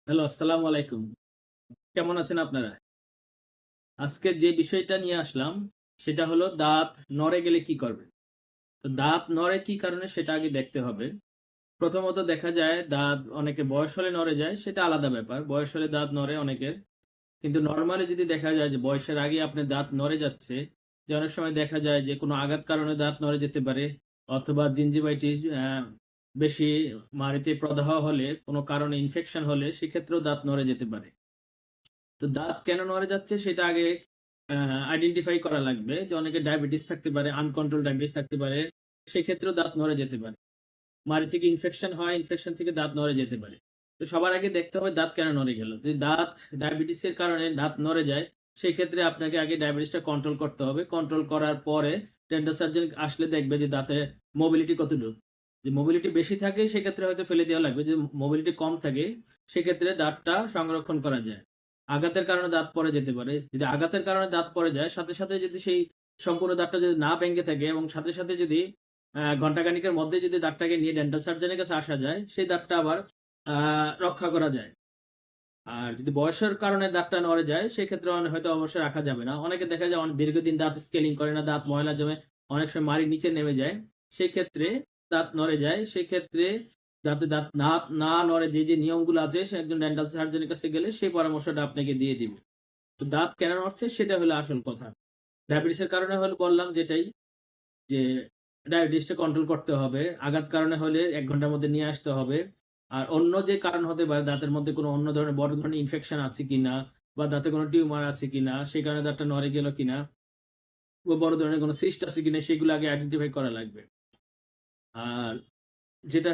Hello, আসসালামু আলাইকুম। কেমন আছেন আপনারা? আজকে যে বিষয়টা নিয়ে আসলাম, সেটা হলো দাঁত নড়ে গেলে কি করবেন? তো দাঁত নড়ে কি কারণে সেটা আগে দেখতে হবে। প্রথমত দেখা যায় দাঁত অনেকের বয়স হলে নড়ে যায়, সেটা আলাদা ব্যাপার। বয়স হলে দাঁত নড়ে অনেকের। কিন্তু নরমালি যদি দেখা যায় যে বয়সের আগেই আপনার দাঁত নড়ে যাচ্ছে, যে অনেক সময় দেখা যায় যে কোনো আঘাত কারণে দাঁত নড়ে যেতে পারে অথবা জিনজিভাইটিস বেশি মাড়িতে প্রদাহ হলে, কোনো কারণে ইনফেকশন হলে সেক্ষেত্রেও দাঁত নড়ে যেতে পারে। তো দাঁত কেন নড়ে যাচ্ছে সেটা আগে আ আইডেন্টিফাই করা লাগবে যে অনেকের ডায়াবেটিস থাকতে পারে, আনকন্ট্রোলড ডায়াবেটিস থাকতে পারে। সেক্ষেত্রেও দাঁত নড়ে যেতে পারে। মাড়ি থেকে ইনফেকশন হয়, ইনফেকশন থেকে দাঁত নড়ে যেতে পারে। তো সবার আগে দেখতে হবে দাঁত কেন নড়ে গেল? যদি দাঁত ডায়াবেটিসের কারণে দাঁত নড়ে যায়, সেক্ষেত্রে আপনাকে আগে ডায়াবেটিসটা কন্ট্রোল করতে হবে। কন্ট্রোল করার পরে ডেন্টাল সার্জন আসলে দেখবে যে দাঁতের মোবিলিটি কতটুকু। যদি মোবিলিটি বেশি থাকে সেক্ষেত্রে হয়তো ফেলে দেওয়া লাগবে। যদি মোবিলিটি কম থাকে সেক্ষেত্রে দাঁতটা সংরক্ষণ করা যায়। আঘাতের কারণে দাঁত পড়ে যেতে পারে। যদি আঘাতের কারণে দাঁত পড়ে যায় সাথে, সাথে যদি সেই সম্পূর্ণ দাঁতটা যদি না ভেঙে থাকে এবং সাথে, সাথে যদি ঘন্টাখানেকের মধ্যে যদি দাঁতটাকে নিয়ে ডেন্টাল সার্জনের কাছে আসা যায়, সেই দাঁতটা আবার আ রক্ষা করা যায়। আর যদি বয়সের কারণে দাঁতটা নড়ে যায়, সেক্ষেত্রে হয়তো অবশ্যই রাখা যাবে না। অনেকে দেখা যায় অনেক দীর্ঘদিন দাঁত স্কেলিং করে না, দাঁত ময়লা জমে অনেক সময় মাড়ির নিচে নেমে যায়। সেক্ষেত্রে দাঁত নড়ে যায়। সেক্ষেত্রে যাতে দাঁত না নড়ে যে নিয়মগুলো আছে সে একজন ডেন্টাল সার্জনের কাছে গেলে সেই পরামর্শটা আপনাকে দিয়ে দিবে। তো দাঁত কেন নড়ছে সেটা হলো আসল কথা। ডায়াবেটিসের কারণে হলে বললাম যেটাই যে ডায়াবেটিসটা কন্ট্রোল করতে হবে। আঘাত কারণে হলে ১ ঘন্টার মধ্যে নিয়ে আসতে হবে। আর অন্য যে কারণ হতে পারে দাঁতের মধ্যে কোনো অন্য ধরনের বড় ধরনের ইনফেকশন আছে কিনা বা দাঁতে কোনো টিউমার আছে কিনা, সেই কারণে দাঁতটা নড়ে গেল কিনা বা বড় ধরনের কোনো সিস্ট আছে কিনা সেগুলো আগে আইডেন্টিফাই করা লাগবে। আর যেটা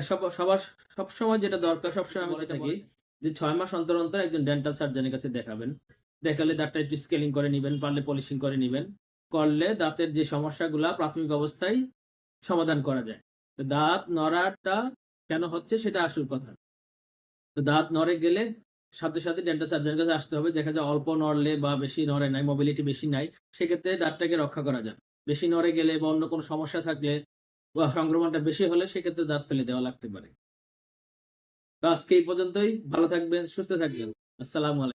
সবসময় যেটা দরকার সবসময় আমি বলে থাকি যে ৬ মাস অন্তর, অন্তর একজন ডেন্টাল সার্জনের কাছে দেখাবেন। দেখালে দাঁতটা একটু স্কেলিং করে নিবেন, পারলে পলিশিং করে নিবেন। করলে দাঁতের যে সমস্যাগুলা প্রাথমিক অবস্থায় সমাধান করা যায়। তো দাঁত নড়াটা কেন হচ্ছে সেটা আসল কথা। তো দাঁত নড়ে গেলে সাথে, সাথে ডেন্টাল সার্জনের কাছে আসতে হবে। দেখা যায় অল্প নড়লে বা বেশি নড়ে নাই, মোবিলিটি বেশি নাই, সেক্ষেত্রে দাঁতটাকে রক্ষা করা যায়। বেশি নড়ে গেলে বা অন্য কোনো সমস্যা থাকলে বা সংক্রমণটা বেশি হলে সেক্ষেত্রে দাঁত ফেলে দেওয়া লাগতে পারে। তো আজকে এই পর্যন্তই। ভালো থাকবেন, সুস্থ থাকবেন। আসসালামু আলাইকুম।